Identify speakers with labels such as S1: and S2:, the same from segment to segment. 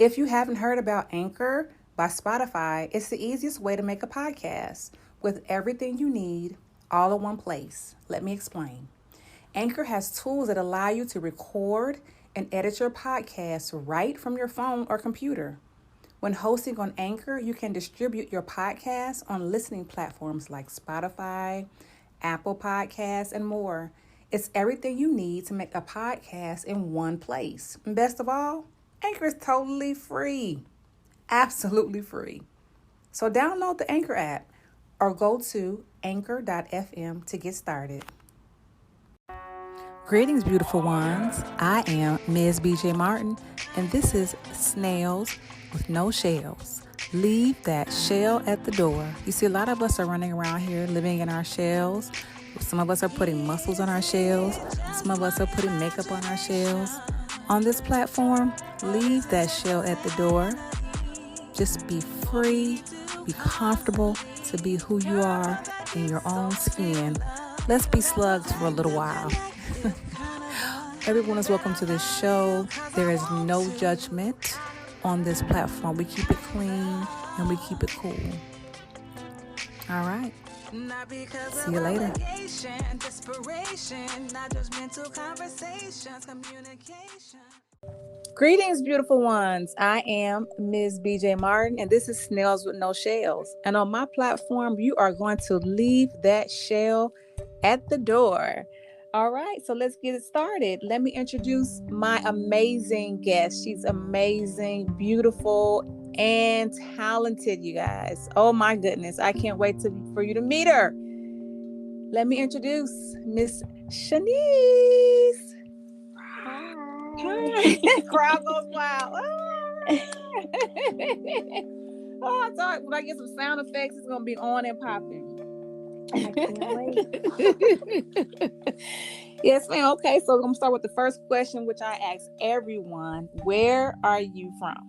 S1: If you haven't heard about Anchor by Spotify, it's the easiest way to make a podcast with everything you need all in one place. Let me explain. Anchor has tools that allow you to record and edit your podcast right from your phone or computer. When hosting on Anchor, you can distribute your podcast on listening platforms like Spotify, Apple Podcasts, and more. It's everything you need to make a podcast in one place. And best of all, Anchor is totally free. Absolutely free. So download the Anchor app or go to anchor.fm to get started. Greetings, beautiful ones. I am Ms. BJ Martin, and this is Snails with No Shells. Leave that shell at the door. You see, a lot of us are running around here living in our shells. Some of us are putting muscles on our shells. Some of us are putting makeup on our shells. On this platform, leave that shell at the door. Just be free, be comfortable to be who you are in your own skin. Let's be slugs for a little while. Everyone is welcome to this show. There is no judgment on this platform. We keep it clean and we keep it cool. All right. See you later. Greetings, beautiful ones. I am Ms. BJ Martin, and this is Snails with No Shells. And on my platform, you are going to leave that shell at the door. All right, so let's get it started. Let me introduce my amazing guest. She's amazing, beautiful, and talented, you guys. Oh my goodness, I can't wait for you to meet her. Let me introduce Miss Shanice. Hi. Crowd goes wild. Oh, I thought when I get some sound effects, it's gonna be on and popping.
S2: I can't wait.
S1: Yes, ma'am. Okay, so I'm gonna start with the first question, which I ask everyone. Where are you from?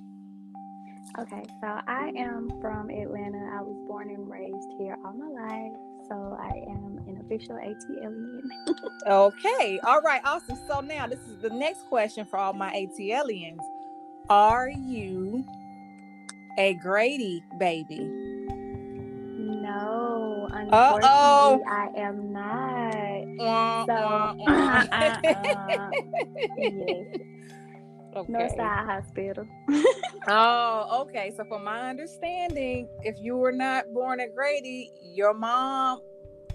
S2: Okay, so I am from Atlanta. I was born and raised here all my life. So I am an official ATLian.
S1: Okay. All right. Awesome. So now this is the next question for all my ATLians. Are you a Grady baby?
S2: No, unfortunately, I am not. Yes.
S1: Okay.
S2: Northside Hospital.
S1: Oh, okay. So from my understanding, if you were not born at Grady, your mom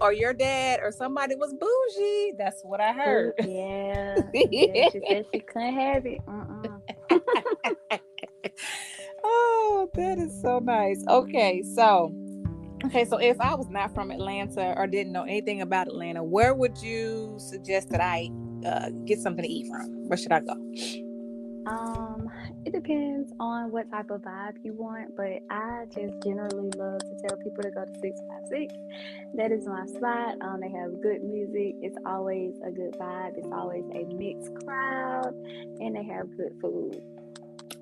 S1: or your dad or somebody was bougie. That's what I heard.
S2: Ooh, yeah. Yeah, she said she couldn't have it.
S1: Oh, that is so nice. Okay, so if I was not from Atlanta or didn't know anything about Atlanta, where would you suggest that I get something to eat from? Where should I go?
S2: It depends on what type of vibe you want, but I just generally love to tell people to go to 656. That is my spot. They have good music. It's always a good vibe. It's always a mixed crowd, and they have good food.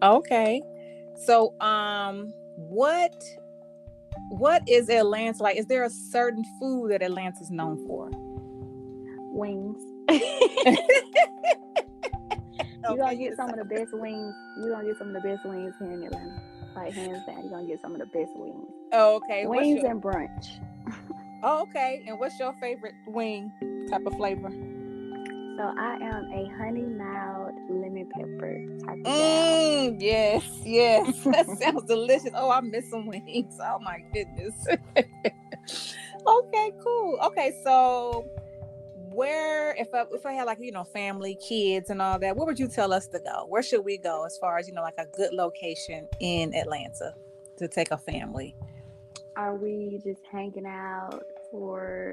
S1: Okay, so what is Atlanta like? Is there a certain food that Atlanta's known for?
S2: Wings. You're going to get some of the best wings. You're going to get some of the best wings here in Atlanta. Like, hands down, you're going to get some of the best wings.
S1: Oh, okay.
S2: Wings and brunch.
S1: Oh, okay. And what's your favorite wing type of flavor?
S2: So, I am a honey mild lemon pepper type of gal.
S1: Yes. That sounds delicious. Oh, I miss some wings. Oh, my goodness. Okay, cool. Okay, so where, if I had like, family, kids and all that, where would you tell us to go? Where should we go as far as, like a good location in Atlanta to take a family?
S2: Are we just hanging out for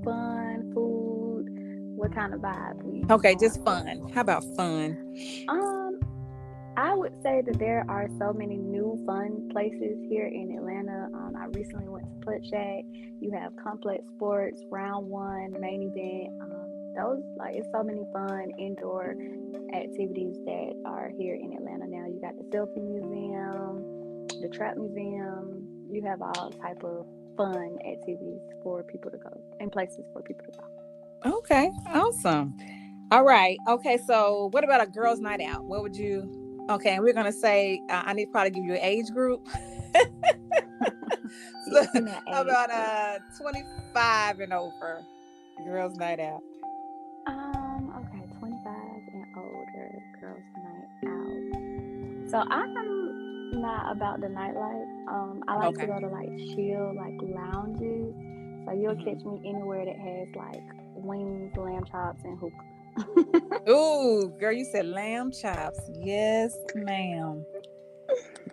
S2: fun, food? What kind of vibe?
S1: Okay, just fun. How about fun?
S2: I would say that there are so many new fun places here in Atlanta. I recently went to Putt Shack. You have Complex Sports, Round One, Main Event. It's so many fun indoor activities that are here in Atlanta now. You got the Selfie Museum, the Trap Museum. You have all type of fun activities for people to go and places for people to go.
S1: Okay, awesome. All right. Okay, so what about a girls' night out? Where would you Okay, and we're gonna say I need to probably give you an age group. So,
S2: Yes, give me an
S1: how
S2: age
S1: about
S2: group.
S1: 25 and over? Girls' night out.
S2: Okay, 25 and older, girls' night out. So I'm not about the nightlife. I like to
S1: Okay.
S2: go to like chill, like lounges. So you'll catch
S1: Hmm.
S2: me anywhere that has like wings, lamb chops, and hookah.
S1: Ooh, girl, you said lamb chops. Yes, ma'am.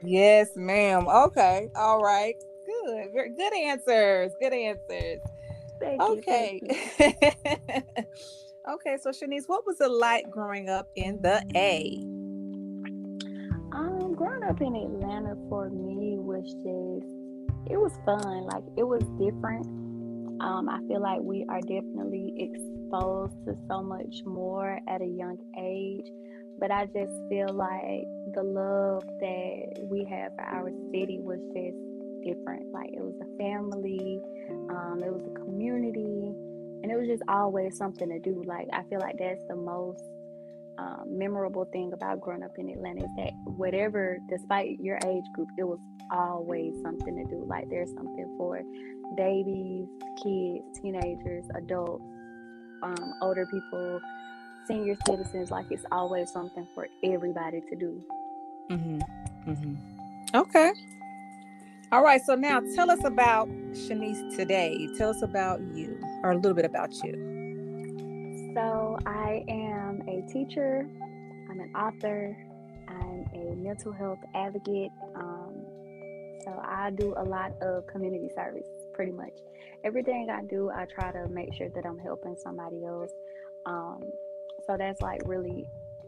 S1: Yes, ma'am. Okay. All right. Good. Very good answers. Good answers.
S2: Thank you, thank
S1: Okay.
S2: you.
S1: Okay. So, Shanice, what was it like growing up in the A?
S2: Growing up in Atlanta for me was it was fun. Like it was different. I feel like we are definitely exposed to so much more at a young age. But I just feel like the love that we have for our city was just different. Like it was a family, it was a community, and it was just always something to do. Like I feel like that's the most memorable thing about growing up in Atlanta is that whatever, despite your age group, it was always something to do. Like there's something for babies, kids, teenagers, adults, older people, senior citizens. Like it's always something for everybody to do.
S1: Mm-hmm. Mm-hmm. Okay. All right. So now tell us about Shanice today. Tell us about you, or a little bit about you.
S2: So I am a teacher. I'm an author. I'm a mental health advocate. So I do a lot of community service, pretty much. Everything I do, I try to make sure that I'm helping somebody else. Um, so that's like really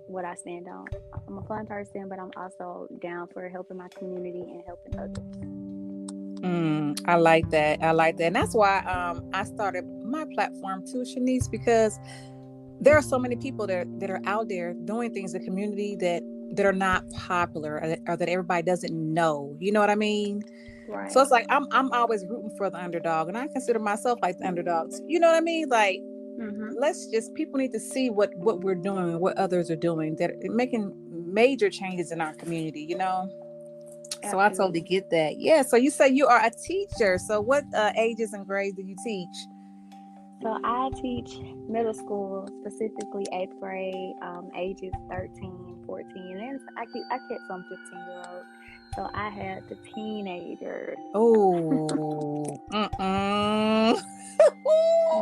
S2: what I stand on. I'm a fun person, but I'm also down for helping my community and helping others.
S1: I like that. I like that. And that's why I started my platform too, Shanice, because there are so many people that are out there doing things in the community that are not popular, or that everybody doesn't know. You know what I mean? So
S2: Right.
S1: it's like I'm always rooting for the underdog, and I consider myself like the underdog. You know what I mean? Like,
S2: Mm-hmm.
S1: let's just, people need to see what we're doing and what others are doing, that are making major changes in our community. So I totally
S2: Absolutely.
S1: get that. Yeah. So you say you are a teacher. So what ages and grades do you teach?
S2: So I teach middle school, specifically eighth grade, ages 13, 14, and I catch some 15-year-olds. So I had the teenagers.
S1: Oh. Mm-mm.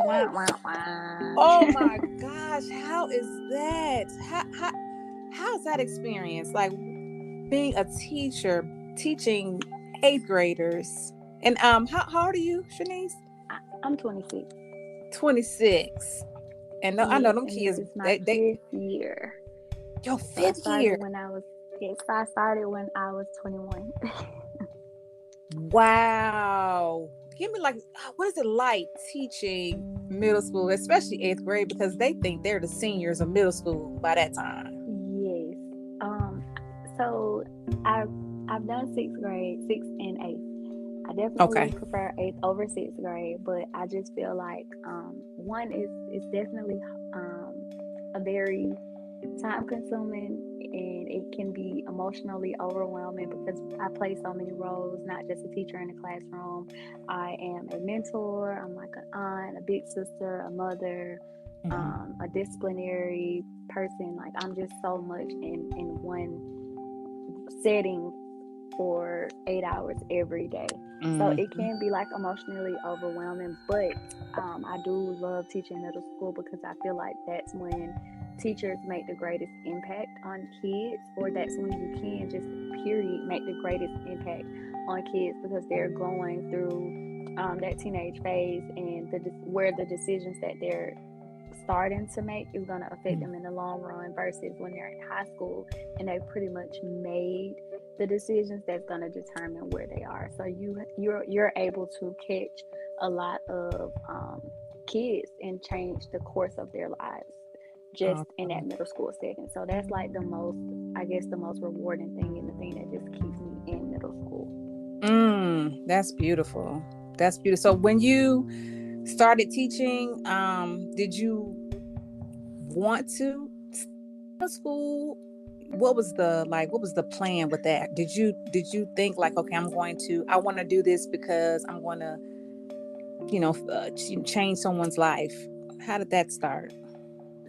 S2: Wah, wah, wah.
S1: Oh my gosh. How is that? How's that experience? Like being a teacher, teaching eighth graders. And how old are you, Shanice?
S2: I'm 26.
S1: 26. And I know
S2: Yes,
S1: them
S2: and this
S1: kids,
S2: is my
S1: they
S2: fifth year.
S1: your
S2: So I
S1: fifth
S2: started
S1: year.
S2: when I was yes, I started when I was 21.
S1: Wow. Give me like, what is it like teaching middle school, especially eighth grade, because they think they're the seniors of middle school by that time.
S2: Yes. Um. So I I've done sixth grade, sixth and eighth. I definitely
S1: Okay.
S2: prefer eighth over sixth grade, but I just feel like one is definitely a very time consuming, and it can be emotionally overwhelming because I play so many roles, not just a teacher in the classroom. I am a mentor, I'm like an aunt, a big sister, a mother,
S1: Mm-hmm.
S2: a disciplinary person. Like I'm just so much in one setting for 8 hours every day. So it
S1: Mm-hmm.
S2: can be like emotionally overwhelming, but I do love teaching middle school because I feel like that's when teachers make the greatest impact on kids, or that's when you can just period make the greatest impact on kids because they're going through that teenage phase, and where the decisions that they're starting to make is going to affect them in the long run versus when they're in high school and they pretty much made the decisions that's going to determine where they are. So you're able to catch a lot of kids and change the course of their lives just in that
S1: Okay.
S2: middle school setting. So that's like the most, I guess, the most rewarding thing and the thing that just keeps me in middle school.
S1: That's beautiful. That's beautiful. So when you started teaching, did you want to start school? what was the plan with that? Did you think like, okay, I want to do this because I'm going to, change someone's life? How did that start?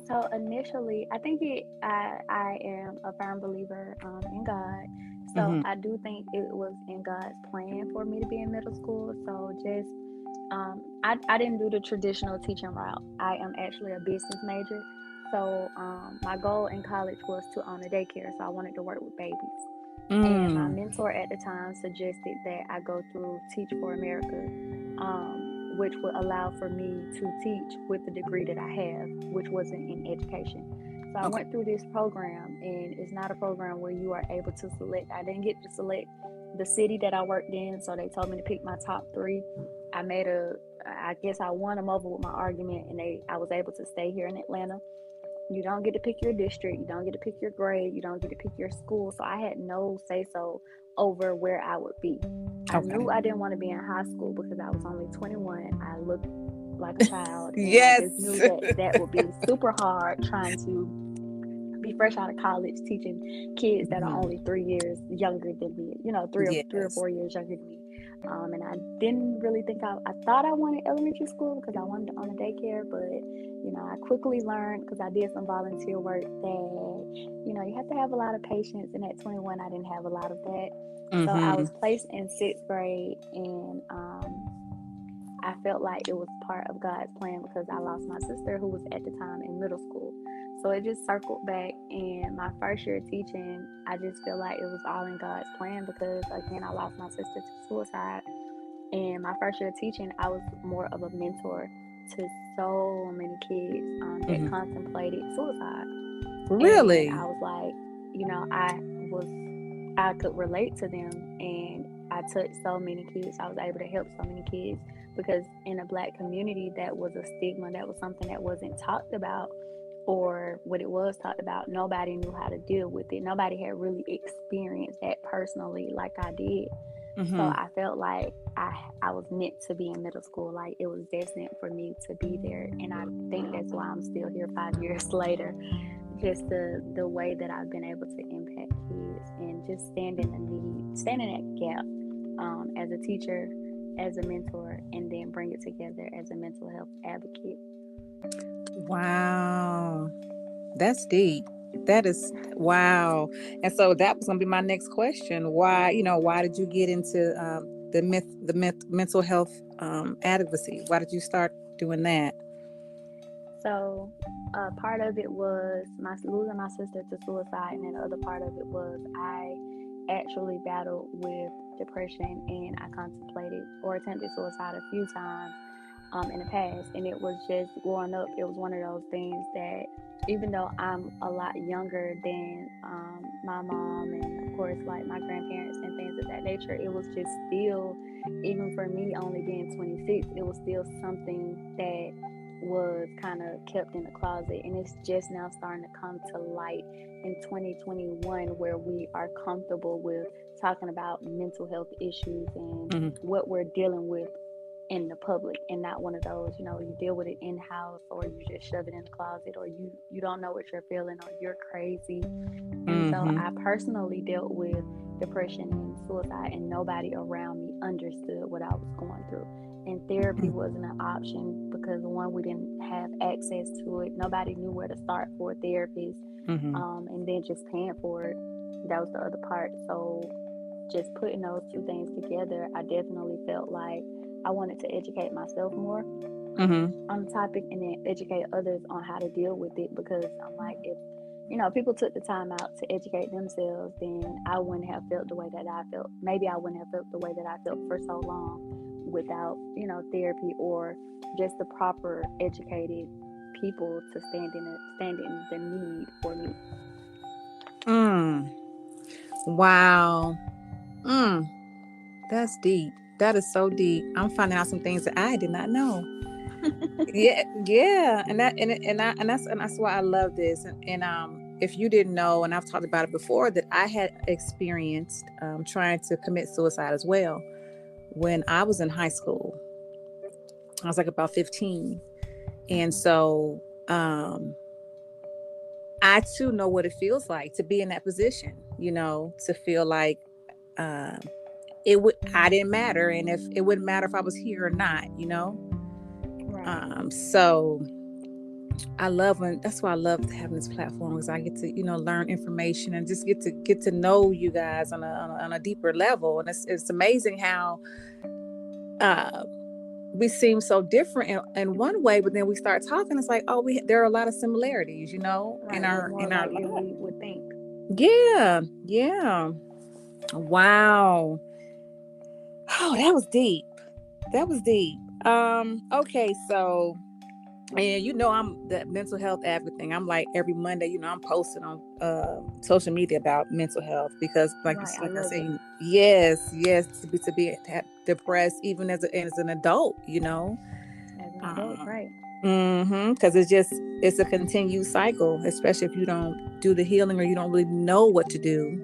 S2: So initially, I think I am a firm believer in God. So
S1: Mm-hmm.
S2: I do think it was in God's plan for me to be in middle school. So just I didn't do the traditional teaching route. I am actually a business major. So my goal in college was to own a daycare. So I wanted to work with babies. And my
S1: Mm.
S2: mentor at the time suggested that I go through Teach for America, which would allow for me to teach with the degree that I have, which wasn't in education. So I
S1: Okay.
S2: went through this program, and it's not a program where you are able to select. I didn't get to select the city that I worked in, so they told me to pick my top three. I guess I won them over with my argument, and I was able to stay here in Atlanta. You don't get to pick your district, you don't get to pick your grade, you don't get to pick your school. So I had no say so over where I would be. I
S1: Okay.
S2: knew I didn't want to be in high school because I was only 21. I looked like a child, and I
S1: Yes.
S2: just knew that that would be super hard trying to be fresh out of college teaching kids that are only 3 years younger than me, three or
S1: Yes.
S2: 4 years younger than me. And I didn't really think I thought I wanted elementary school because I wanted to own a daycare, but I quickly learned because I did some volunteer work that you have to have a lot of patience, and at 21 I didn't have a lot of that. So I
S1: Mm-hmm.
S2: was placed in sixth grade, and I felt like it was part of God's plan because I lost my sister who was at the time in middle school. So it just circled back, and my first year teaching, I just feel like it was all in God's plan because again I lost my sister to suicide. And my first year teaching, I was more of a mentor to so many kids that
S1: Mm-hmm.
S2: contemplated suicide. And
S1: Really?
S2: I was like, I could relate to them, and I touched so many kids. I was able to help so many kids because in a Black community, that was a stigma. That was something that wasn't talked about, or what it was talked about, nobody knew how to deal with it. Nobody had really experienced that personally like I did. So
S1: Mm-hmm.
S2: I felt like I was meant to be in middle school. Like it was destined for me to be there. And I think that's why I'm still here 5 years later. Just the way that I've been able to impact kids and just stand in the need, stand in that gap as a teacher, as a mentor, and then bring it together as a mental health advocate.
S1: Wow. That's deep. That is wow. And so that was gonna be my next question. Why did you get into mental health advocacy? Why did you start doing that?
S2: So part of it was my losing my sister to suicide, and then the other part of it was I actually battled with depression, and I contemplated or attempted suicide a few times in the past. And it was just growing up, it was one of those things that even though I'm a lot younger than my mom and of course like my grandparents and things of that nature, it was just still, even for me only being 26, it was still something that was kind of kept in the closet, and it's just now starting to come to light in 2021 where we are comfortable with talking about mental health issues and
S1: Mm-hmm.
S2: what we're dealing with in the public, and not one of those, you deal with it in house, or you just shove it in the closet, or you don't know what you're feeling, or you're crazy. And so
S1: Mm-hmm.
S2: I personally dealt with depression and suicide, and nobody around me understood what I was going through. And therapy wasn't an option because one, we didn't have access to it. Nobody knew where to start for a therapist.
S1: Mm-hmm.
S2: And then just paying for it, that was the other part. So just putting those two things together, I definitely felt like I wanted to educate myself more
S1: Mm-hmm.
S2: on the topic, and then educate others on how to deal with it, because I'm like, if people took the time out to educate themselves, then I wouldn't have felt the way that I felt. Maybe I wouldn't have felt the way that I felt for so long without therapy, or just the proper educated people to stand in the need for me.
S1: Mm. Wow. Mm. That's deep. That is so deep. I'm finding out some things that I did not know. Yeah, yeah, and that's why I love this. And if you didn't know, and I've talked about it before, that I had experienced trying to commit suicide as well when I was in high school. I was like about 15, and so I too know what it feels like to be in that position, to feel like I didn't matter, and if it wouldn't matter if I was here or not.
S2: Right.
S1: So that's why I love having this platform, because I get to learn information and just get to know you guys on a deeper level. And it's amazing how uh we seem so different in one way, but then we start talking, it's like, oh, there are a lot of similarities, in
S2: Right. We're
S1: our
S2: more
S1: in our
S2: like than
S1: life.
S2: we would think.
S1: Yeah, yeah. Wow. Oh, that was deep. That was deep. Okay, so, and I'm the mental health advocate thing. I'm like, every Monday, I'm posting on social media about mental health, because
S2: Right. I
S1: like I
S2: love it.
S1: say, yes, to be depressed even as an adult.
S2: As an adult,
S1: Um,
S2: right?
S1: because it's a continued cycle, especially if you don't do the healing, or you don't really know what to do.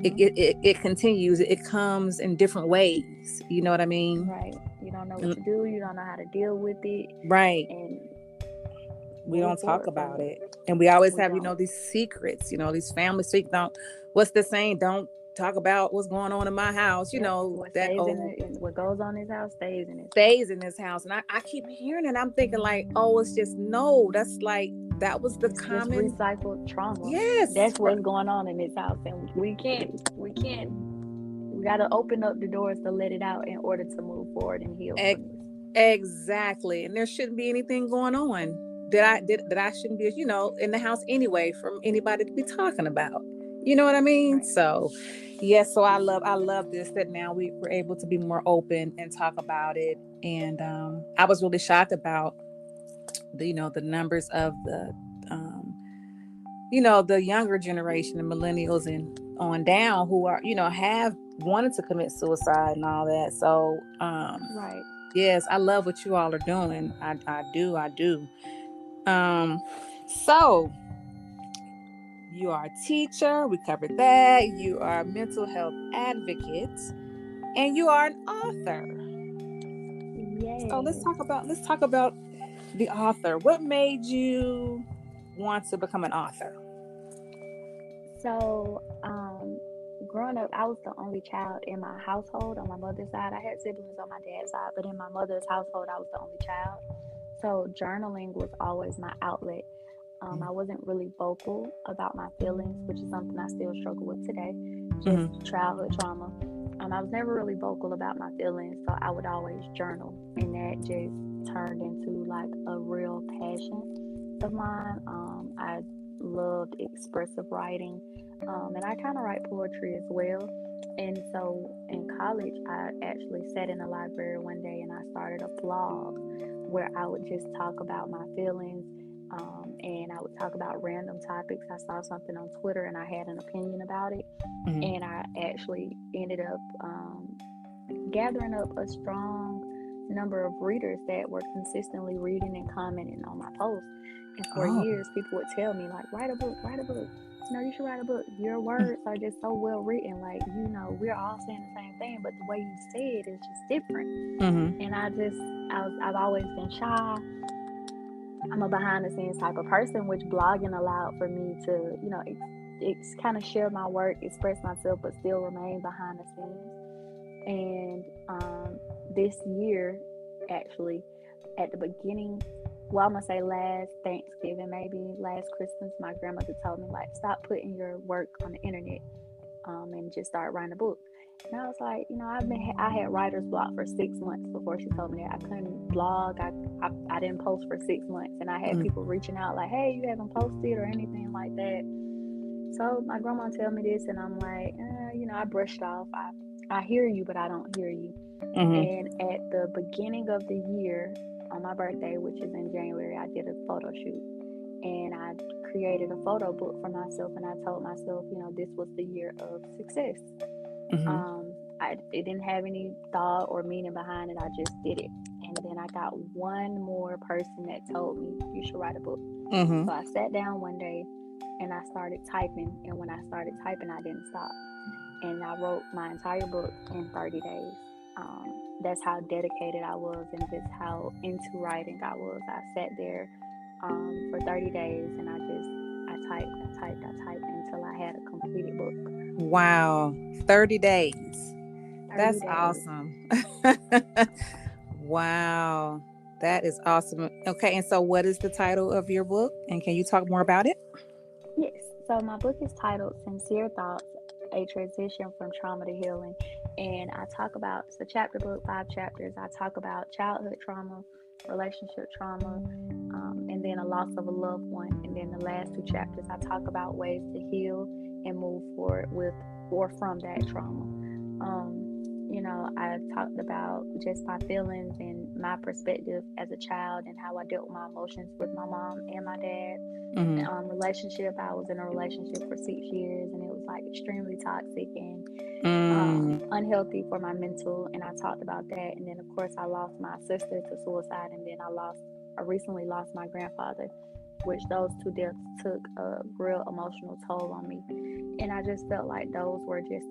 S1: It continues. It comes in different ways. You know what I mean?
S2: Right. You don't know what
S1: And-
S2: to do. You don't know how to deal with it
S1: Right.
S2: and
S1: We
S2: move
S1: don't talk
S2: forward from
S1: about
S2: it.
S1: it, and we always
S2: We
S1: have
S2: don't.
S1: these secrets. These family secrets. Don't. What's the saying? Don't talk about what's going on in my house.
S2: Yep. What
S1: That
S2: stays in
S1: old
S2: it, what goes on his house stays in his house.
S1: stays in this house, and I keep hearing it. I'm thinking like, oh, it's just no. That's like that was the
S2: It's just
S1: common.
S2: recycled trauma.
S1: Yes.
S2: That's what's going on in this house, and we got to open up the doors to let it out in order to move forward and heal
S1: Ex-
S2: from this.
S1: exactly. And there shouldn't be anything going on that I shouldn't be, in the house anyway, from anybody to be talking about. You know what I mean?
S2: Right.
S1: So, yes. So I love this, that now we were able to be more open and talk about it. And I was really shocked about the numbers of the younger generation, the millennials and on down, who are have wanted to commit suicide and all that. So
S2: Right.
S1: yes, I love what you all are doing. I do. Um, so you are a teacher. We covered that. You are a mental health advocate, and you are an author. So let's
S2: Yes.
S1: talk about the author. What made you want to become an author?
S2: So, growing up, I was the only child in my household on my mother's side. I had siblings on my dad's side, but in my mother's household, I was the only child. So, journaling was always my outlet. I wasn't really vocal about my feelings, which is something I still struggle with today, just
S1: Mm-hmm.
S2: childhood trauma. I was never really vocal about my feelings, so I would always journal, and that just turned into like a real passion of mine. I loved expressive writing, and I kind of write poetry as well. And so in college, I actually sat in a library one day and I started a blog where I would just talk about my feelings, and I would talk about random topics. I saw something on Twitter and I had an opinion about it,
S1: Mm-hmm.
S2: and I actually ended up gathering up a strong number of readers that were consistently reading and commenting on my posts. And for
S1: Oh.
S2: years, people would tell me, like, write a book, write a book. You should write a book. Your words are just so well written. Like, we're all saying the same thing, but the way you say it is just different.
S1: Mm-hmm.
S2: And I've always been shy. I'm a behind the scenes type of person, which blogging allowed for me to, it's kind of share my work, express myself, but still remain behind the scenes. And this year, actually, at the beginning, well, I'm gonna say last Thanksgiving, maybe last Christmas, my grandmother told me, like, stop putting your work on the internet, and just start writing a book. And I was like, I had writer's block for 6 months before she told me that I couldn't blog. I didn't post for 6 months, and I had
S1: Mm-hmm.
S2: people reaching out like, hey, you haven't posted or anything like that. So my grandma told me this, and I'm like, I brushed off. I hear you, but I don't hear you.
S1: Mm-hmm.
S2: And at the beginning of the year, on my birthday, which is in January, I did a photo shoot, and I created a photo book for myself, and I told myself, this was the year of success.
S1: Mm-hmm.
S2: It didn't have any thought or meaning behind it. I just did it. And then I got one more person that told me, you should write a book.
S1: Mm-hmm.
S2: So I sat down one day and I started typing. And when I started typing, I didn't stop. And I wrote my entire book in 30 days. That's how dedicated I was and just how into writing I was. I sat there for 30 days and I typed until I had a completed book.
S1: Wow. 30 days.
S2: 30
S1: That's
S2: days.
S1: awesome. Wow. That is awesome. Okay. And so what is the title of your book? And can you talk more about it?
S2: Yes. So my book is titled Sincere Thoughts, A Transition from Trauma to Healing. And I talk about, it's a chapter book, 5 chapters. I talk about childhood trauma, relationship trauma, and then a loss of a loved one. And then the last 2 chapters, I talk about ways to heal and move forward with or from that trauma. I talked about just my feelings and my perspective as a child and how I dealt with my emotions with my mom and my dad.
S1: Mm-hmm.
S2: Relationship, I was in a relationship for 6 years, and it was like extremely toxic and unhealthy for my mental. And I talked about that. And then, of course, I lost my sister to suicide, and then I recently lost my grandfather, which those 2 deaths took a real emotional toll on me. And I just felt like those were just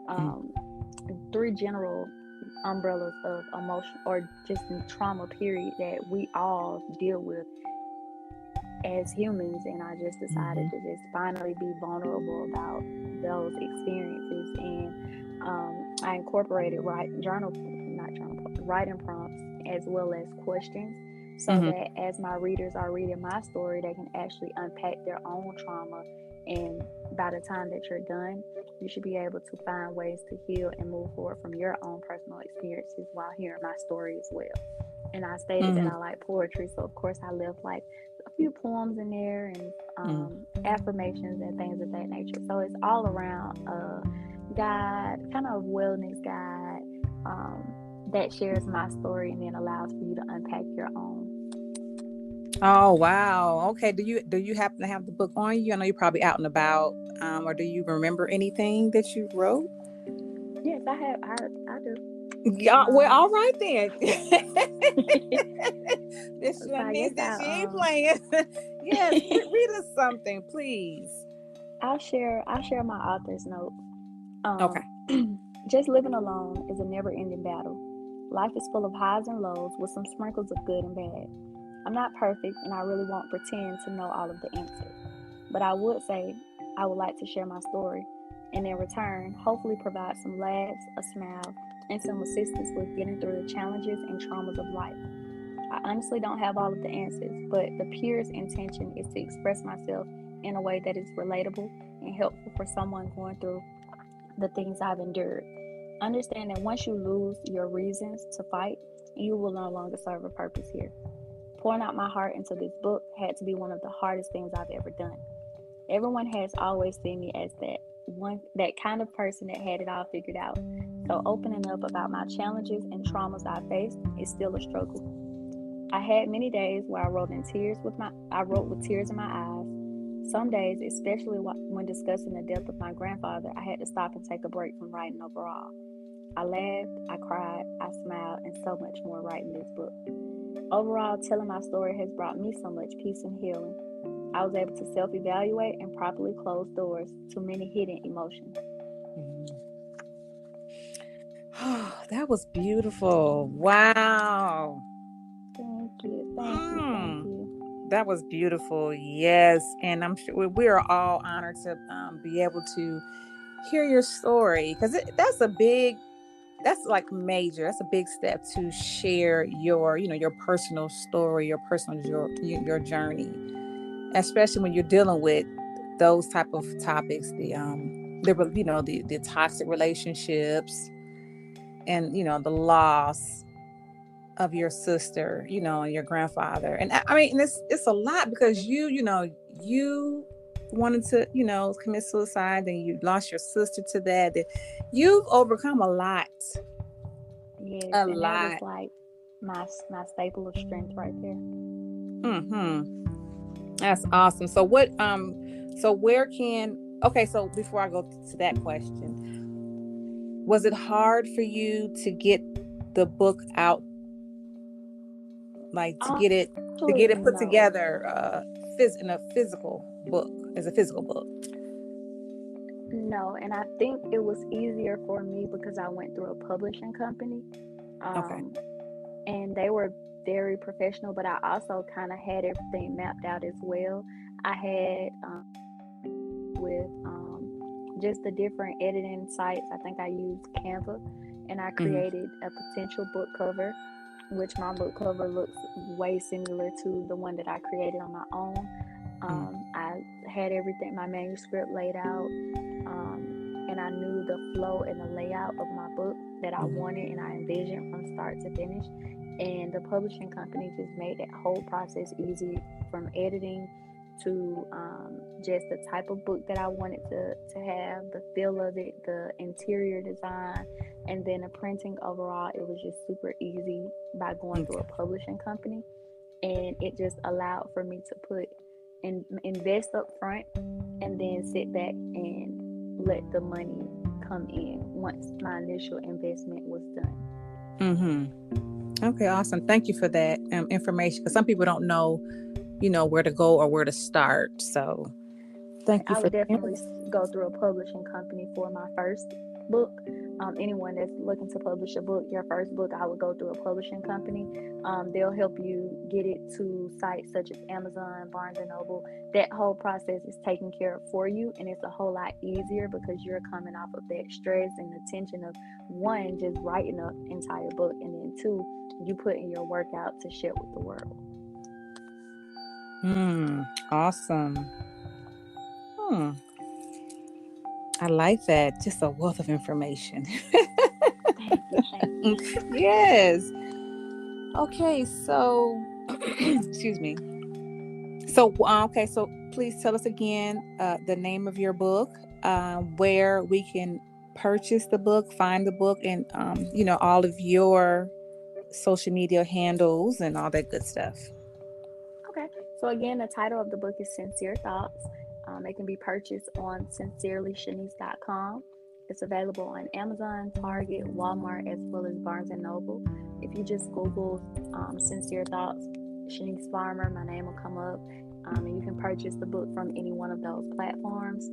S2: um, three general umbrellas of emotion or just trauma period that we all deal with as humans. And I just decided to just finally be vulnerable about those experiences. And I incorporated writing prompts as well as questions, so that as my readers are reading my story, they can actually unpack their own trauma. And by the time that you're done, you should be able to find ways to heal and move forward from your own personal experiences while hearing my story as well. And I stated that I like poetry, so of course I left like a few poems in there and affirmations and things of that nature. So it's all around guide, kind of wellness guide, that shares my story and then allows for you to unpack your own.
S1: Oh, wow. Okay. Do you happen to have the book on you? I know you're probably out and about. Or do you remember anything that you wrote?
S2: Yes, I do.
S1: Yeah, well, all right then. This
S2: So I guess
S1: Shanice, that she ain't playing. Yes, read us something, please.
S2: I'll share my author's note.
S1: Okay.
S2: Just living alone is a never-ending battle. Life is full of highs and lows with some sprinkles of good and bad. I'm not perfect, and I really won't pretend to know all of the answers. But I would say I would like to share my story, and in return, hopefully provide some laughs, a smile, and some assistance with getting through the challenges and traumas of life. I honestly don't have all of the answers, but the purest intention is to express myself in a way that is relatable and helpful for someone going through the things I've endured. Understand that once you lose your reasons to fight, you will no longer serve a purpose here. Pouring out my heart into this book had to be one of the hardest things I've ever done. Everyone has always seen me as that kind of person that had it all figured out. So opening up about my challenges and traumas I faced is still a struggle. I had many days where I wrote with tears in my eyes. Some days, especially when discussing the death of my grandfather, I had to stop and take a break from writing overall. I laughed, I cried, I smiled, and so much more writing this book. Overall, telling my story has brought me so much peace and healing. I was able to self-evaluate and properly close doors to many hidden emotions.
S1: Oh, that was beautiful. Wow.
S2: Thank you, thank you, thank
S1: Mm,
S2: you.
S1: that was beautiful. Yes. And I'm sure we are all honored to be able to hear your story, because that's like major. That's a big step to share your personal story, your journey, especially when you're dealing with those type of topics, the toxic relationships, and the loss of your sister, and your grandfather. And I mean, and it's a lot, because you wanted to, commit suicide, then you lost your sister to that you've overcome a lot.
S2: Yes,
S1: A
S2: and that was
S1: lot.
S2: like my staple of strength right there.
S1: That's awesome. So where can okay, so before I go to that question, was it hard for you to get the book out, like to
S2: Actually,
S1: get it put
S2: no.
S1: together, in a physical book, as a physical book?
S2: No, and I think it was easier for me because I went through a publishing company,
S1: Okay.
S2: um, and they were very professional, but I also kind of had everything mapped out as well. I had with just the different editing sites. I think I used Canva, and I
S1: Mm-hmm.
S2: created a potential book cover, which my book cover looks way similar to the one that I created on my own. I had everything, my manuscript laid out, and I knew the flow and the layout of my book that I wanted and I envisioned from start to finish. And the publishing company just made that whole process easy, from editing to just the type of book that I wanted to have, the feel of it, the interior design, and then the printing overall. It was just super easy by going through a publishing company. And it just allowed for me to invest up front and then sit back and let the money come in once my initial investment was done.
S1: Mm-hmm. Okay, awesome. Thank you for that information, because some people don't know, where to go or where to start. So thank you
S2: I
S1: for
S2: would
S1: that.
S2: definitely go through a publishing company for my first book. Anyone that's looking to publish a book, your first book, I would go through a publishing company. They'll help you get it to sites such as Amazon, Barnes and Noble. That whole process is taken care of for you, and it's a whole lot easier because you're coming off of that stress and the tension of, one, just writing an entire book, and then two, you putting your work out to share with the world.
S1: Awesome. Hmm. I like that. Just a wealth of information.
S2: Thank you, thank you.
S1: Yes. Okay, so excuse me. So okay, so please tell us again the name of your book, where we can purchase the book, find the book, and all of your social media handles and all that good stuff.
S2: Okay. So again, the title of the book is Sincere Thoughts. It can be purchased on sincerelyshanice.com. It's available on Amazon, Target, Walmart, as well as Barnes and Noble. If you just Google Sincere Thoughts, Shanice Farmer, my name will come up, and you can purchase the book from any one of those platforms.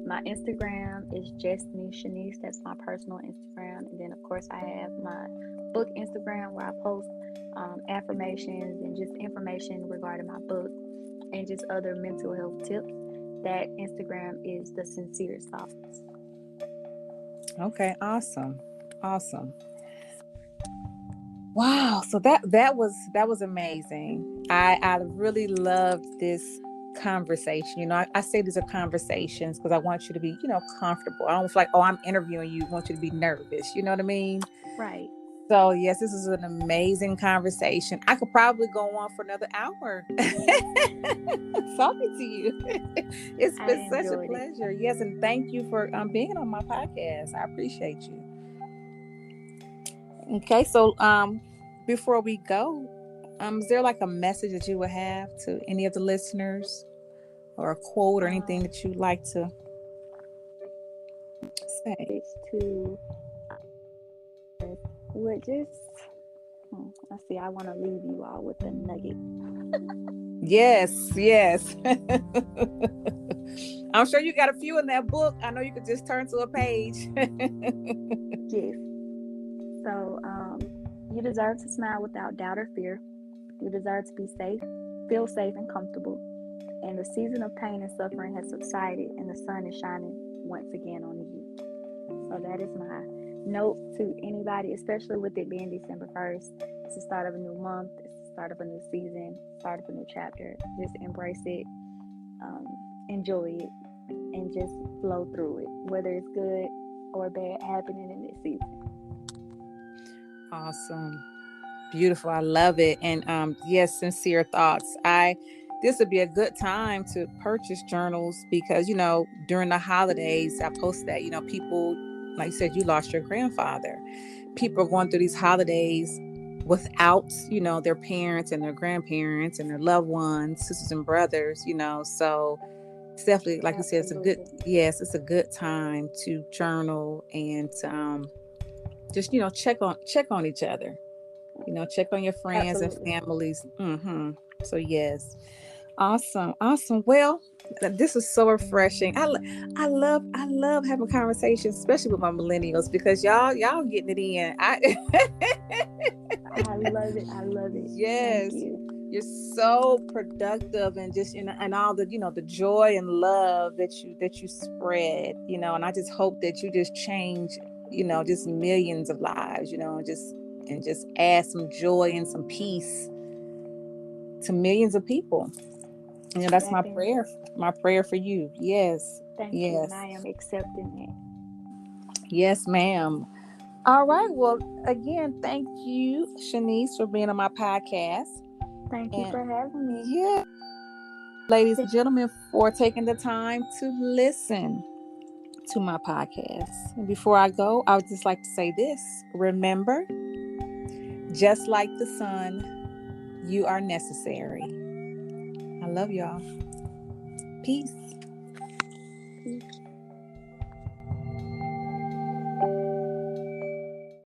S2: My Instagram is Destiny Shanice. That's my personal Instagram. And then, of course, I have my book Instagram where I post affirmations and just information regarding my book and just other mental health tips. That Instagram is the Sincere Thoughts.
S1: Okay, awesome. Awesome. Wow, so that was amazing. I really loved this conversation. I say these are conversations because I want you to be, comfortable. I don't feel like, oh, I'm interviewing you, I want you to be nervous. You know what I mean?
S2: Right.
S1: So yes, this is an amazing conversation. I could probably go on for another hour talking to you. It's
S2: I
S1: been such a
S2: enjoyed it.
S1: pleasure. Yes, and thank you for being on my podcast. I appreciate you. Okay, so before we go, is there like a message that you would have to any of the listeners, or a quote or anything that you'd like to say?
S2: It's to would just let's see. I want to leave you all with a nugget.
S1: Yes, yes. I'm sure you got a few in that book. I know you could just turn to a page.
S2: Yes. So, you deserve to smile without doubt or fear. You deserve to be safe, feel safe and comfortable. And the season of pain and suffering has subsided, and the sun is shining once again on you. So that is my note to anybody, especially with it being December 1st. It's the start of a new month. It's the start of a new season, start of a new chapter. Just embrace it, enjoy it, and just flow through it, whether it's good or bad happening in this season.
S1: Awesome. Beautiful. I love it. And yes, sincere thoughts. This would be a good time to purchase journals because, during the holidays, I post that, people, like you said, you lost your grandfather. People are going through these holidays without, their parents and their grandparents and their loved ones, sisters and brothers, so it's definitely, like you said, it's a good time to journal and just, check on each other. Check on your friends and
S2: Absolutely.
S1: families. So yes, awesome. Well, this is so refreshing. I love having conversations, especially with my millennials, because y'all getting it in.
S2: I love it. I love it. Thank
S1: Yes,
S2: you.
S1: You're so productive, and just and all the the joy and love that you spread, and I just hope that you just change, just millions of lives, just add some joy and some peace to millions of people. That's my
S2: That is,
S1: prayer. My prayer for you. Yes.
S2: thank you, and
S1: Yes.
S2: I am accepting it.
S1: Yes, ma'am. All right. Well, again, thank you, Shanice, for being on my podcast.
S2: Thank you
S1: And
S2: for having me.
S1: yeah, ladies and gentlemen, for taking the time to listen to my podcast. And before I go, I would just like to say this. Remember, just like the sun, you are necessary. I love y'all. Peace.
S2: Peace.